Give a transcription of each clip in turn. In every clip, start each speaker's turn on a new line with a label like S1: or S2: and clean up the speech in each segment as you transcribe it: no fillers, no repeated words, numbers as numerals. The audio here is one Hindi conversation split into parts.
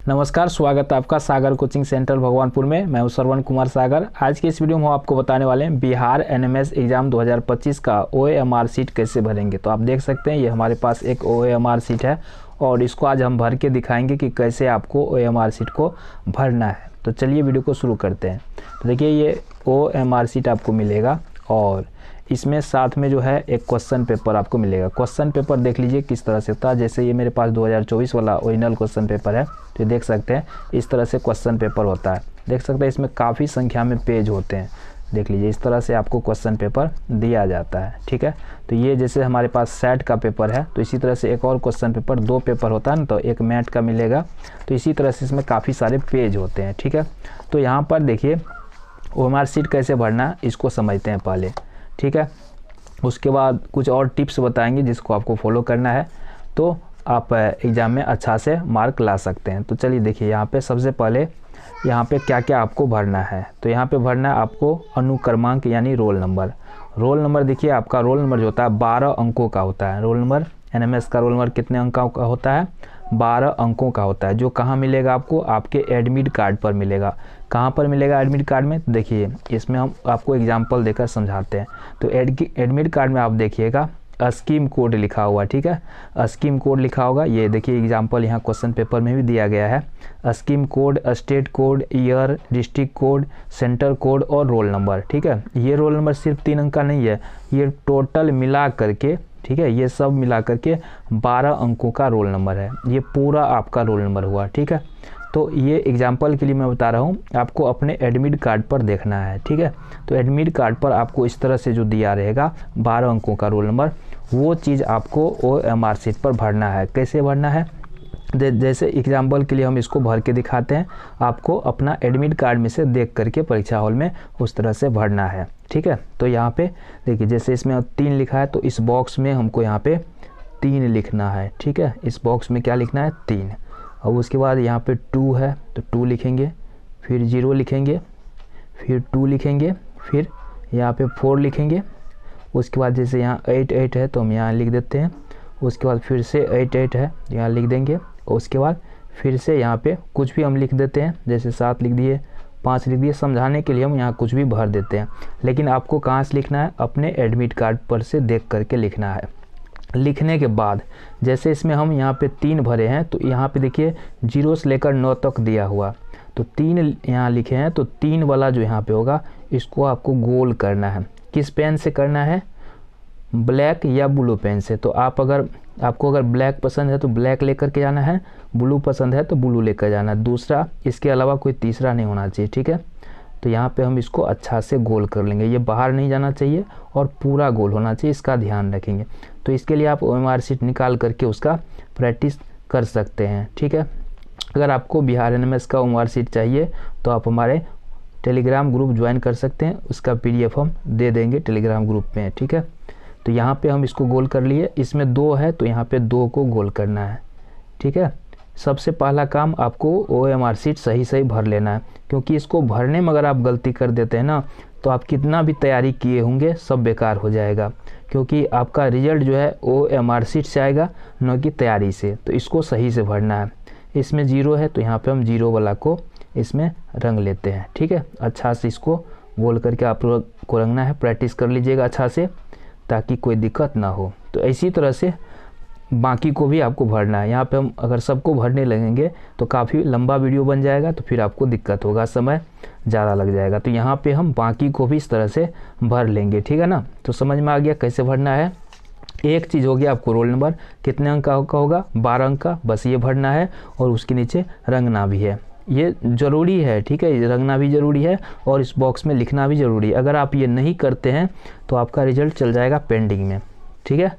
S1: नमस्कार, स्वागत है आपका सागर कोचिंग सेंटर भगवानपुर में। मैं हूं श्रवण कुमार सागर। आज की इस वीडियो में हम आपको बताने वाले हैं बिहार एनएमएस एग्जाम 2025 का ओएमआर सीट कैसे भरेंगे। तो आप देख सकते हैं ये हमारे पास एक ओएमआर सीट है और इसको आज हम भर के दिखाएंगे कि कैसे आपको ओएमआर सीट को भरना है। तो चलिए वीडियो को शुरू करते हैं। तो देखिए ये ओएमआर सीट आपको मिलेगा और इसमें साथ में जो है एक क्वेश्चन पेपर आपको मिलेगा। क्वेश्चन पेपर देख लीजिए किस तरह से होता है। जैसे ये मेरे पास 2024 वाला ओरिजिनल क्वेश्चन पेपर है, तो देख सकते हैं इस तरह से क्वेश्चन पेपर होता है। देख सकते हैं इसमें काफ़ी संख्या में पेज होते हैं। देख लीजिए इस तरह से आपको क्वेश्चन पेपर दिया जाता है। ठीक है, तो ये जैसे हमारे पास सेट का पेपर है, तो इसी तरह से एक और क्वेश्चन पेपर, दो पेपर होता है ना, तो एक मैट का मिलेगा। तो इसी तरह से इसमें काफ़ी सारे पेज होते हैं। ठीक है, तो यहाँ पर देखिए ओएमआर सीट कैसे भरना है इसको समझते हैं पहले। ठीक है, उसके बाद कुछ और टिप्स बताएंगे जिसको आपको फॉलो करना है, तो आप एग्ज़ाम में अच्छा से मार्क ला सकते हैं। तो चलिए देखिए यहाँ पे सबसे पहले यहाँ पे क्या क्या आपको भरना है। तो यहाँ पे भरना है आपको अनुक्रमांक यानी रोल नंबर। रोल नंबर देखिए आपका रोल नंबर जो होता है 12 अंकों का होता है। रोल नंबर एनएमएस का रोल नंबर कितने अंकों का होता है? 12 अंकों का होता है। जो कहाँ मिलेगा आपको? आपके एडमिट कार्ड पर मिलेगा। कहाँ पर मिलेगा एडमिट कार्ड में? देखिए इसमें हम आपको एग्जांपल देकर समझाते हैं। तो एडमिट कार्ड में आप देखिएगा स्कीम कोड लिखा हुआ। ठीक है, स्कीम कोड लिखा होगा। ये देखिए एग्जांपल यहाँ क्वेश्चन पेपर में भी दिया गया है। Scheme code, state code, year, district code, centre code और रोल नंबर। ठीक है, ये रोल नंबर सिर्फ 3 अंक का नहीं है, ये टोटल मिला करके, ठीक है, ये सब मिला करके 12 अंकों का रोल नंबर है। ये पूरा आपका रोल नंबर हुआ। ठीक है, तो ये एग्जाम्पल के लिए मैं बता रहा हूँ, आपको अपने एडमिट कार्ड पर देखना है। ठीक है, तो एडमिट कार्ड पर आपको इस तरह से जो दिया रहेगा 12 अंकों का रोल नंबर, वो चीज़ आपको ओएमआर सीट पर भरना है। कैसे भरना है? जैसे एग्जाम्पल के लिए हम इसको भर के दिखाते हैं। आपको अपना एडमिट कार्ड में से देख करके परीक्षा हॉल में उस तरह से भरना है। ठीक है, तो यहाँ पे देखिए जैसे इसमें 3 लिखा है, तो इस बॉक्स में हमको यहाँ पे 3 लिखना है। ठीक है, इस बॉक्स में क्या लिखना है? 3। और उसके बाद यहाँ पे 2 है तो 2 लिखेंगे, फिर 0 लिखेंगे, फिर 2 लिखेंगे, फिर यहाँ पे 4 लिखेंगे। उसके बाद जैसे यहाँ 8 है तो हम यहाँ लिख देते हैं। उसके बाद फिर से 8 है यहाँ लिख देंगे। उसके बाद फिर से यहाँ पे कुछ भी हम लिख देते हैं, जैसे 7 लिख दिए, 5 लिख दिए। समझाने के लिए हम यहाँ कुछ भी भर देते हैं, लेकिन आपको कहाँ से लिखना है? अपने एडमिट कार्ड पर से देख करके लिखना है। लिखने के बाद जैसे इसमें हम यहाँ पे 3 भरे हैं, तो यहाँ पे देखिए 0 से लेकर 9 तक दिया हुआ, तो 3 यहाँ लिखे हैं, तो 3 वाला जो यहाँ पे होगा इसको आपको गोल करना है। किस पेन से करना है? ब्लैक या ब्लू पेन से। तो आपको अगर ब्लैक पसंद है तो ब्लैक लेकर के जाना है, ब्लू पसंद है तो ब्लू लेकर जाना है। दूसरा इसके अलावा कोई तीसरा नहीं होना चाहिए। ठीक है, तो यहाँ पे हम इसको अच्छा से गोल कर लेंगे। ये बाहर नहीं जाना चाहिए और पूरा गोल होना चाहिए, इसका ध्यान रखेंगे। तो इसके लिए आप ओएमआर सीट निकाल करके उसका प्रैक्टिस कर सकते हैं। ठीक है, अगर आपको बिहार एनएमएस का ओएमआर सीट चाहिए तो आप हमारे टेलीग्राम ग्रुप ज्वाइन कर सकते हैं। उसका PDF हम दे देंगे टेलीग्राम ग्रुप में। ठीक है, तो यहाँ पे हम इसको गोल कर लिए। इसमें 2 है तो यहाँ पे 2 को गोल करना है। ठीक है, सबसे पहला काम आपको ओएमआर सीट सही भर लेना है, क्योंकि इसको भरने में अगर आप गलती कर देते हैं ना, तो आप कितना भी तैयारी किए होंगे सब बेकार हो जाएगा, क्योंकि आपका रिजल्ट जो है ओएमआर सीट से आएगा, न कि तैयारी से। तो इसको सही से भरना है। इसमें 0 है तो यहाँ पे हम 0 वाला को इसमें रंग लेते हैं। ठीक है, अच्छा से इसको गोल करके आप लोग को रंगना है। प्रैक्टिस कर लीजिएगा अच्छा से, ताकि कोई दिक्कत ना हो। तो इसी तरह से बाकी को भी आपको भरना है। यहाँ पे हम अगर सबको भरने लगेंगे तो काफ़ी लंबा वीडियो बन जाएगा, तो फिर आपको दिक्कत होगा, समय ज़्यादा लग जाएगा। तो यहाँ पे हम बाकी को भी इस तरह से भर लेंगे। ठीक है ना, तो समझ में आ गया कैसे भरना है। एक चीज़ हो गया, आपको रोल नंबर कितने अंक का होगा? 12 अंक का, बस ये भरना है। और उसके नीचे रंगना भी है, ये ज़रूरी है। ठीक है, रंगना भी ज़रूरी है और इस बॉक्स में लिखना भी ज़रूरी है। अगर आप ये नहीं करते हैं तो आपका रिजल्ट चल जाएगा पेंडिंग में। ठीक है,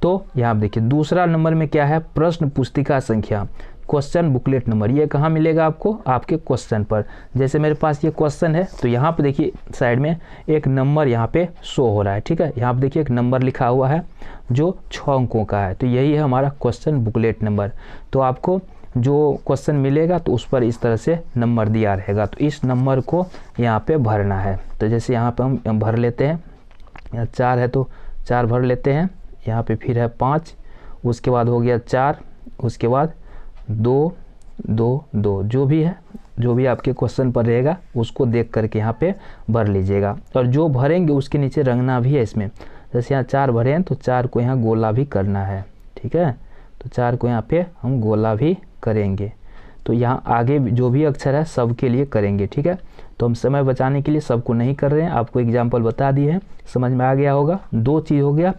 S1: तो यहाँ आप देखिए दूसरा नंबर में क्या है? प्रश्न पुस्तिका संख्या, क्वेश्चन बुकलेट नंबर। ये कहाँ मिलेगा आपको? आपके क्वेश्चन पर। जैसे मेरे पास ये क्वेश्चन है तो यहाँ पे देखिए साइड में एक नंबर यहाँ पे शो हो रहा है। ठीक है, यहाँ पे देखिए एक नंबर लिखा हुआ है जो 6 अंकों का है, तो यही है हमारा क्वेश्चन बुकलेट नंबर। तो आपको जो क्वेश्चन मिलेगा तो उस पर इस तरह से नंबर दिया रहेगा, तो इस नंबर को यहाँ पे भरना है। तो जैसे यहाँ पे हम भर लेते हैं, यहाँ 4 है तो 4 भर लेते हैं। यहाँ पे फिर है 5, उसके बाद हो गया 4, उसके बाद 2, 2 2 जो भी है, जो भी आपके क्वेश्चन पर रहेगा उसको देख करके यहाँ पे भर लीजिएगा। और जो भरेंगे उसके नीचे रंगना भी है इसमें। जैसे यहाँ 4 भरे हैं तो 4 को यहाँ गोला भी करना है, ठीक है। तो 4 को यहाँ पे हम गोला भी करेंगे। तो यहाँ आगे जो भी अक्षर है सबके लिए करेंगे, ठीक है। तो हम समय बचाने के लिए सबको नहीं कर रहे हैं, आपको एग्जाम्पल बता दिए हैं, समझ में आ गया होगा। 2 चीज़ हो गया।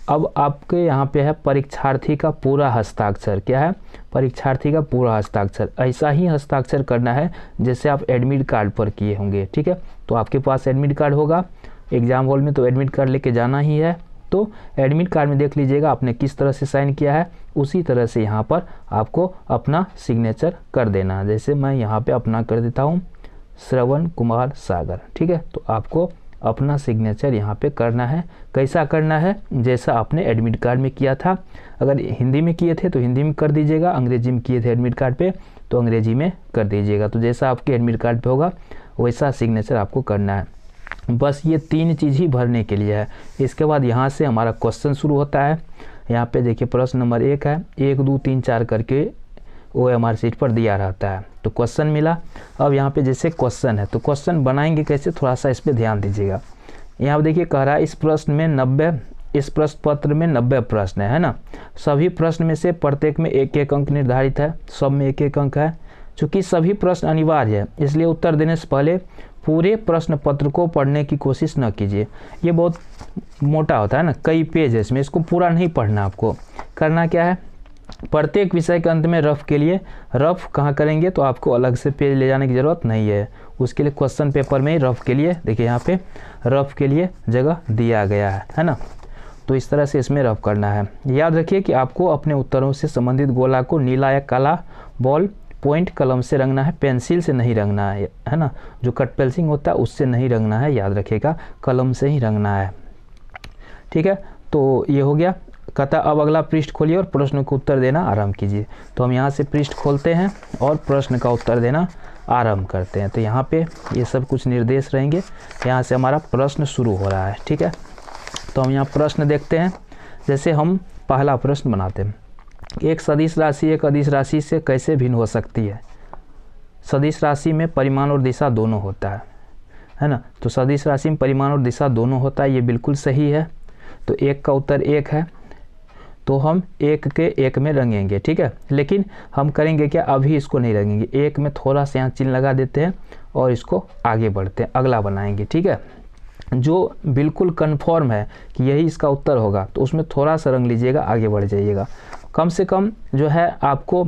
S1: अब आपके यहाँ पे है परीक्षार्थी का पूरा हस्ताक्षर। क्या है? परीक्षार्थी का पूरा हस्ताक्षर। ऐसा ही हस्ताक्षर करना है जैसे आप एडमिट कार्ड पर किए होंगे, ठीक है। तो आपके पास एडमिट कार्ड होगा एग्ज़ाम हॉल में, तो एडमिट कार्ड लेके जाना ही है। तो एडमिट कार्ड में देख लीजिएगा आपने किस तरह से साइन किया है, उसी तरह से यहाँ पर आपको अपना सिग्नेचर कर देना है। जैसे मैं यहाँ पे अपना कर देता हूँ श्रवण कुमार सागर, ठीक है। तो आपको अपना सिग्नेचर यहाँ पे करना है। कैसा करना है? जैसा आपने एडमिट कार्ड में किया था। अगर हिंदी में किए थे तो हिंदी में कर दीजिएगा, अंग्रेजी में किए थे एडमिट कार्ड पे तो अंग्रेजी में कर दीजिएगा। तो जैसा आपके एडमिट कार्ड पे होगा वैसा सिग्नेचर आपको करना है। बस ये 3 चीज़ ही भरने के लिए है। इसके बाद यहाँ से हमारा क्वेश्चन शुरू होता है। यहाँ पे देखिए प्रश्न नंबर 1 है, 1 2 3 4 करके OMR शीट पर दिया रहता है। तो क्वेश्चन मिला। अब यहाँ पे जैसे क्वेश्चन है तो क्वेश्चन बनाएंगे कैसे, थोड़ा सा इस पर ध्यान दीजिएगा। यहाँ देखिए कह रहा है इस प्रश्न में 90, इस प्रश्न पत्र में 90 प्रश्न है ना। सभी प्रश्न में से प्रत्येक में 1-1 अंक निर्धारित है, सब में 1-1 अंक है। चूँकि सभी प्रश्न अनिवार्य है इसलिए उत्तर देने से पहले पूरे प्रश्न पत्र को पढ़ने की कोशिश न कीजिए। ये बहुत मोटा होता है ना, कई पेज है इसमें, इसको पूरा नहीं पढ़ना। आपको करना क्या है, प्रत्येक विषय के अंत में रफ के लिए, रफ कहाँ करेंगे तो आपको अलग से पेज ले जाने की ज़रूरत नहीं है। उसके लिए क्वेश्चन पेपर में ही रफ के लिए देखिए यहाँ पे रफ के लिए जगह दिया गया है ना। तो इस तरह से इसमें रफ करना है। याद रखिए कि आपको अपने उत्तरों से संबंधित गोला को नीला या काला बॉल पॉइंट कलम से रंगना है, पेंसिल से नहीं रंगना है ना। जो कट पेंसिल होता है उससे नहीं रंगना है, याद रखिएगा, कलम से ही रंगना है, ठीक है। तो ये हो गया। कहता अब अगला पृष्ठ खोलिए और प्रश्न का उत्तर देना आरंभ कीजिए। तो हम यहाँ से पृष्ठ खोलते हैं और प्रश्न का उत्तर देना आरंभ करते हैं। तो यहाँ पे ये सब कुछ निर्देश रहेंगे। यहाँ से हमारा प्रश्न शुरू हो रहा है, ठीक है। तो हम यहाँ प्रश्न देखते हैं। जैसे हम पहला प्रश्न बनाते हैं, एक सदिश राशि एक अदिश राशि से कैसे भिन्न हो सकती है। सदिश राशि में परिमाण और दिशा दोनों होता है ना। तो सदिश राशि में परिमाण और दिशा दोनों होता है, ये बिल्कुल सही है। तो 1 का उत्तर 1 है, तो हम 1 के 1 में रंगेंगे, ठीक है। लेकिन हम करेंगे क्या, अभी इसको नहीं रंगेंगे, 1 में थोड़ा सा यहाँ चिन्ह लगा देते हैं और इसको आगे बढ़ते हैं, अगला बनाएंगे, ठीक है। जो बिल्कुल कन्फर्म है कि यही इसका उत्तर होगा तो उसमें थोड़ा सा रंग लीजिएगा, आगे बढ़ जाइएगा। कम से कम जो है आपको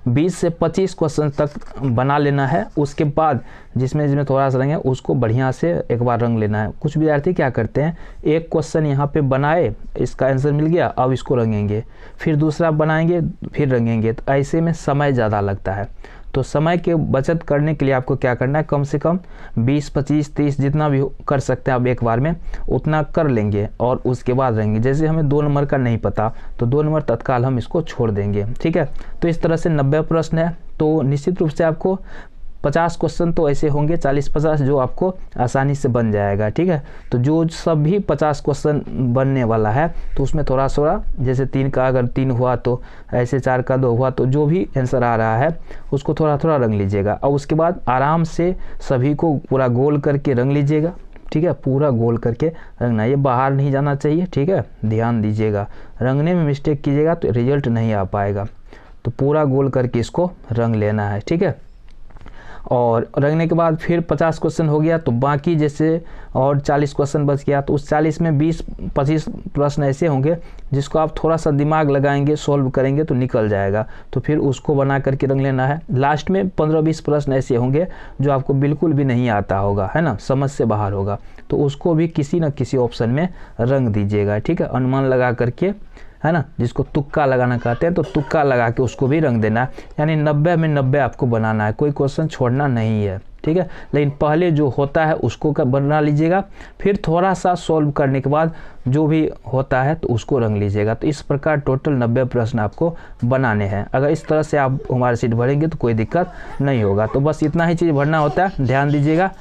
S1: 20 से 25 क्वेश्चन तक बना लेना है। उसके बाद जिसमें थोड़ा सा रंग है उसको बढ़िया से एक बार रंग लेना है। कुछ विद्यार्थी क्या करते हैं, एक क्वेश्चन यहाँ पे बनाए, इसका आंसर मिल गया, अब इसको रंगेंगे, फिर दूसरा बनाएंगे, फिर रंगेंगे। तो ऐसे में समय ज़्यादा लगता है। तो समय के बचत करने के लिए आपको क्या करना है, कम से कम 20 25 30 जितना भी कर सकते हैं आप एक बार में उतना कर लेंगे और उसके बाद रहेंगे। जैसे हमें 2 नंबर का नहीं पता तो 2 नंबर तत्काल हम इसको छोड़ देंगे, ठीक है। तो इस तरह से 90 प्रश्न है। तो निश्चित रूप से आपको 50 क्वेश्चन तो ऐसे होंगे, 40-50 जो आपको आसानी से बन जाएगा, ठीक है। तो जो सभी 50 क्वेश्चन बनने वाला है तो उसमें थोड़ा थोड़ा, जैसे 3 का अगर 3 हुआ तो ऐसे 4 का 2 हुआ, तो जो भी आंसर आ रहा है उसको थोड़ा थोड़ा रंग लीजिएगा। और उसके बाद आराम से सभी को पूरा गोल करके रंग लीजिएगा, ठीक है। पूरा गोल करके रंगना, ये बाहर नहीं जाना चाहिए, ठीक है। ध्यान दीजिएगा, रंगने में मिस्टेक कीजिएगा तो रिजल्ट नहीं आ पाएगा। तो पूरा गोल करके इसको रंग लेना है, ठीक है। और रंगने के बाद फिर 50 क्वेश्चन हो गया तो बाकी जैसे और 40 क्वेश्चन बच गया, तो उस 40 में 20-25 प्रश्न ऐसे होंगे जिसको आप थोड़ा सा दिमाग लगाएंगे, सोल्व करेंगे तो निकल जाएगा। तो फिर उसको बना करके रंग लेना है। लास्ट में 15-20 प्रश्न ऐसे होंगे जो आपको बिल्कुल भी नहीं आता होगा, है ना, समझ से बाहर होगा, तो उसको भी किसी न किसी ऑप्शन में रंग दीजिएगा, ठीक है। अनुमान लगा करके, है ना, जिसको तुक्का लगाना कहते हैं, तो तुक्का लगा के उसको भी रंग देना है। यानी 90 में 90 आपको बनाना है, कोई क्वेश्चन छोड़ना नहीं है, ठीक है। लेकिन पहले जो होता है उसको बना लीजिएगा, फिर थोड़ा सा सॉल्व करने के बाद जो भी होता है तो उसको रंग लीजिएगा। तो इस प्रकार टोटल 90 प्रश्न आपको बनाने हैं। अगर इस तरह से आप हमारी शीट भरेंगे तो कोई दिक्कत नहीं होगा। तो बस इतना ही चीज़ भरना होता है, ध्यान दीजिएगा।